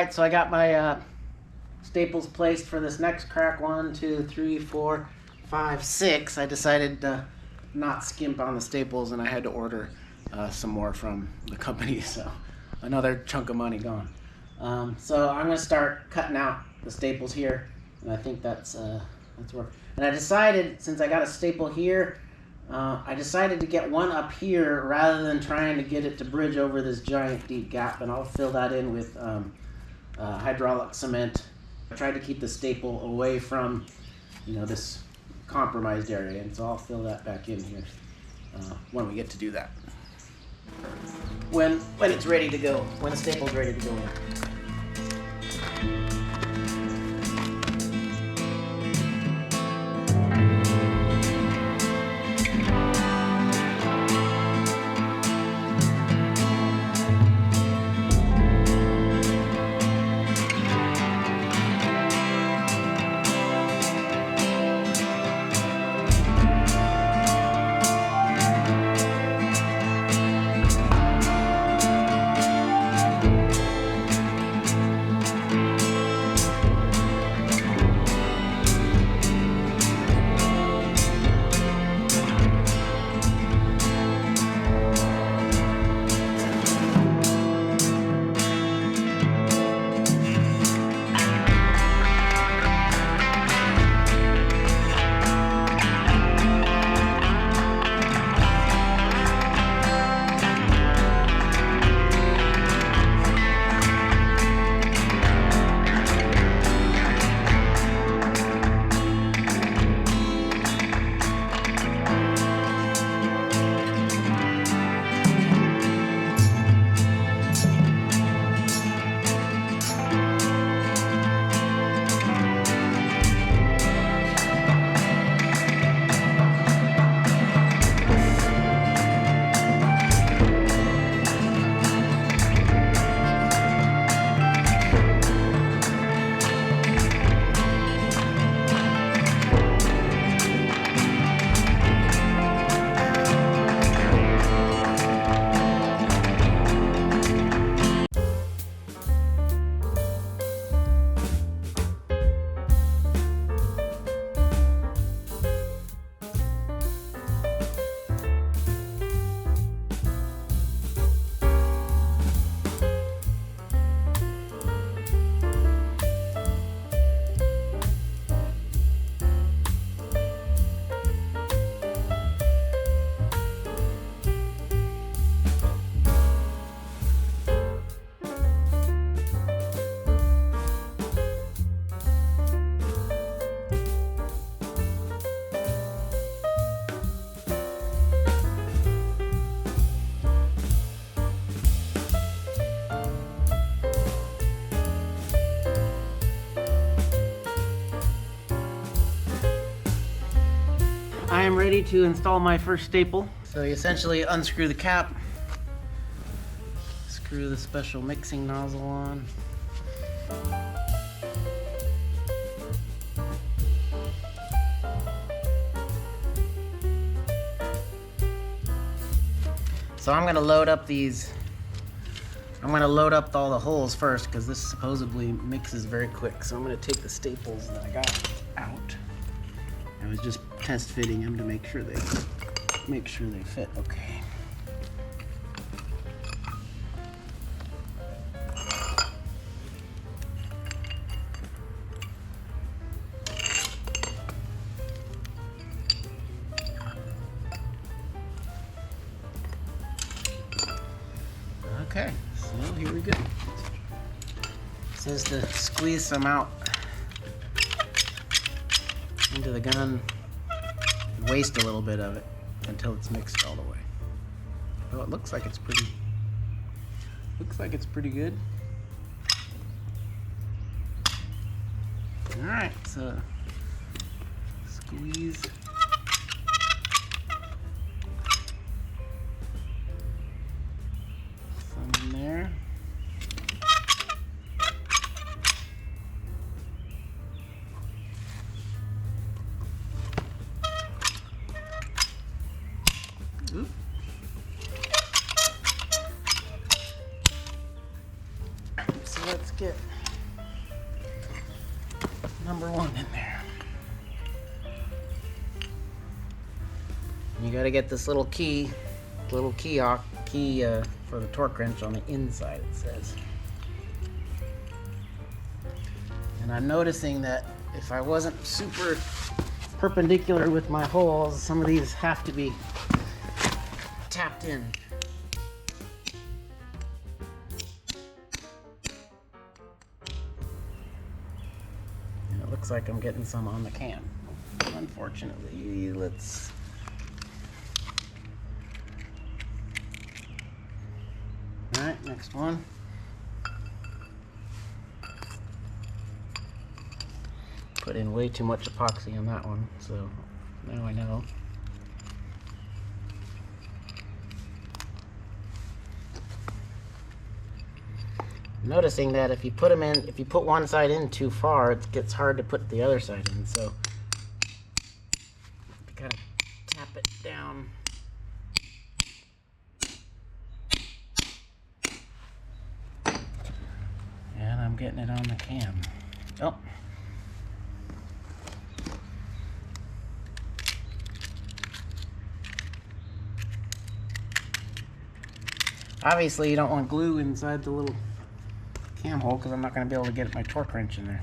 Alright, so I got my staples placed for this next crack. 1, 2, 3, 4, 5, 6. I decided to not skimp on the staples, and I had to order some more from the company, so another chunk of money gone. So I'm going to start cutting out the staples here, and I think that's work. And I decided, since I got a staple here, I decided to get one up here rather than trying to get it to bridge over this giant deep gap, and I'll fill that in with hydraulic cement. I tried to keep the staple away from, this compromised area, and so I'll fill that back in here when we get to do that. When it's ready to go, when the staple's ready to go in. I am ready to install my first staple. So you essentially unscrew the cap, screw the special mixing nozzle on. So I'm gonna load up all the holes first, because this supposedly mixes very quick. So I'm gonna take the staples that I got out. I was just test fitting them to make sure they fit okay. Okay, so here we go. It says to squeeze some out into the gun, waste a little bit of it until it's mixed all the way. Oh, it looks like it's pretty good. All right, so squeeze. Some in there. Oop. So let's get number 1 in there. You gotta get this little key for the torque wrench on the inside, it says. And I'm noticing that if I wasn't super perpendicular with my holes, some of these have to be tapped in. And it looks like I'm getting some on the cam. Unfortunately, let's... Alright, next one. Put in way too much epoxy on that one, so now I know. Noticing that if you put one side in too far, it gets hard to put the other side in, so you gotta tap it down. And I'm getting it on the cam. Oh. Obviously, you don't want glue inside the little cam hole because I'm not going to be able to get my torque wrench in there.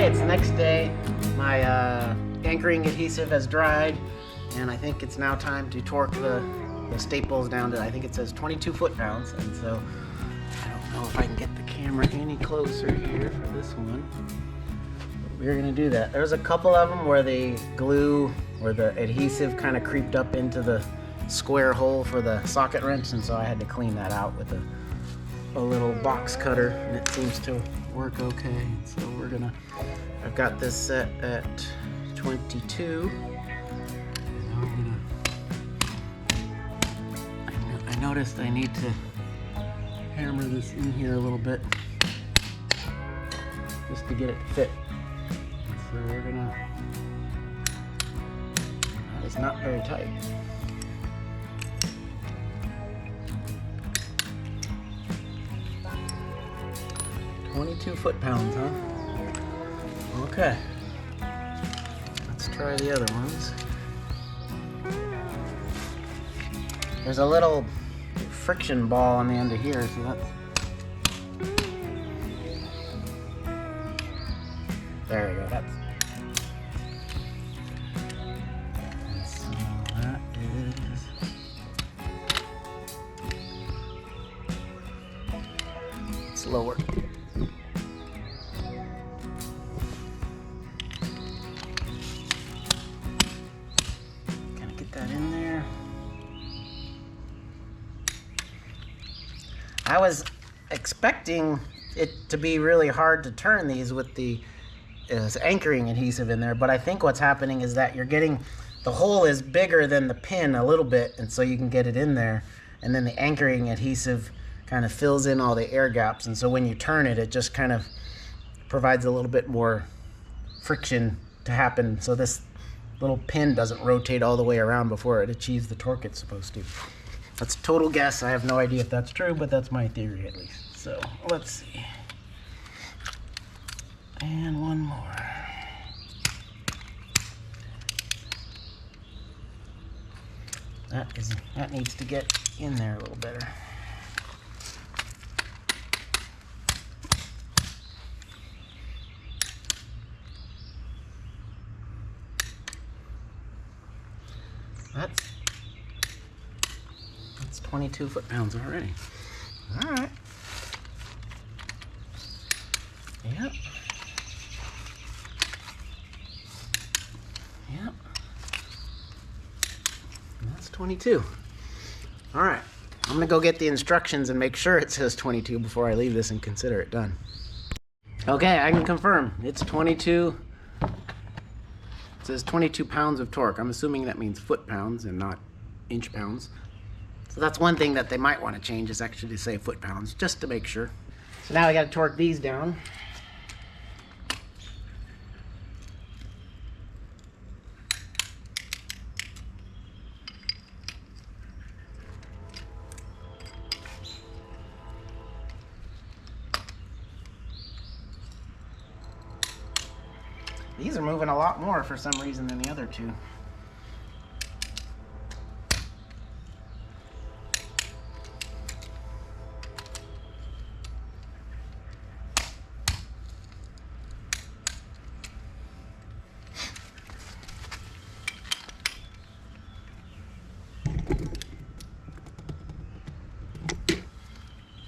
It's the next day. My anchoring adhesive has dried, and I think it's now time to torque the staples down to, I think it says 22 foot-pounds, and so I don't know if I can get the camera any closer here for this one. But we're gonna do that. There's a couple of them where the glue or the adhesive kind of creeped up into the square hole for the socket wrench, and so I had to clean that out with a little box cutter, and it seems to work okay. So I've got this set at 22. I noticed I need to hammer this in here a little bit just to get it fit. So it's not very tight. "22 foot-pounds, huh? Okay. Let's try the other ones. There's a little friction ball on the end of here, so that's... There we go, so that is... It's lower. That in there. I was expecting it to be really hard to turn these with the anchoring adhesive in there, but I think what's happening is that you're getting, the hole is bigger than the pin a little bit, and so you can get it in there, and then the anchoring adhesive kind of fills in all the air gaps, and so when you turn it, it just kind of provides a little bit more friction to happen, so this little pin doesn't rotate all the way around before it achieves the torque it's supposed to. That's a total guess. I have no idea if that's true, but that's my theory at least. So let's see. And one more. That needs to get in there a little better. Let's 22 foot-pounds already. All right. Yep. Yep. And that's 22. All right. I'm gonna go get the instructions and make sure it says 22 before I leave this and consider it done. Okay, I can confirm. It's 22. It says 22 pounds of torque. I'm assuming that means foot-pounds and not inch-pounds. So that's one thing that they might want to change, is actually to say foot-pounds, just to make sure. So now I got to torque these down. These are moving a lot more for some reason than the other two.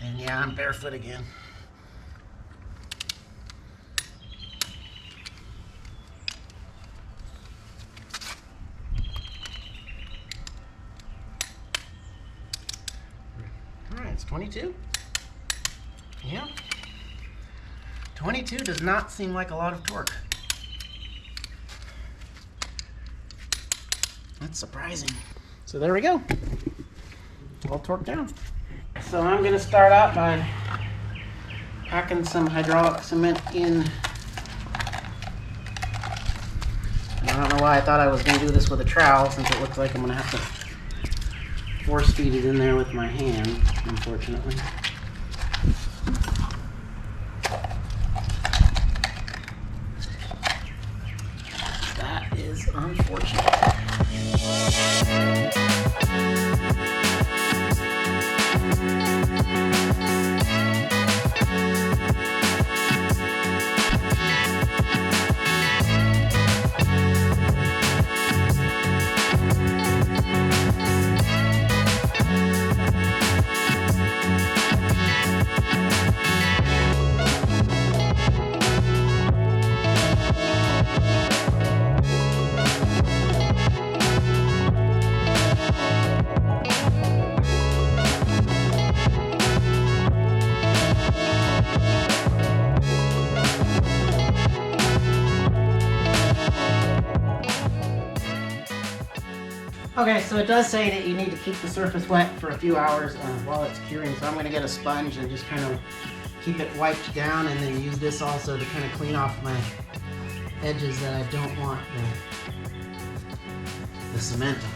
And yeah, I'm barefoot again. It's 22. Yeah. 22 does not seem like a lot of torque. That's surprising. So there we go. All torque down. So I'm going to start out by packing some hydraulic cement in. I don't know why I thought I was going to do this with a trowel, since it looks like I'm going to have to force feed it in there with my hand, unfortunately. That is unfortunate. Okay, so it does say that you need to keep the surface wet for a few hours while it's curing, so I'm going to get a sponge and just kind of keep it wiped down, and then use this also to kind of clean off my edges that I don't want the cement on.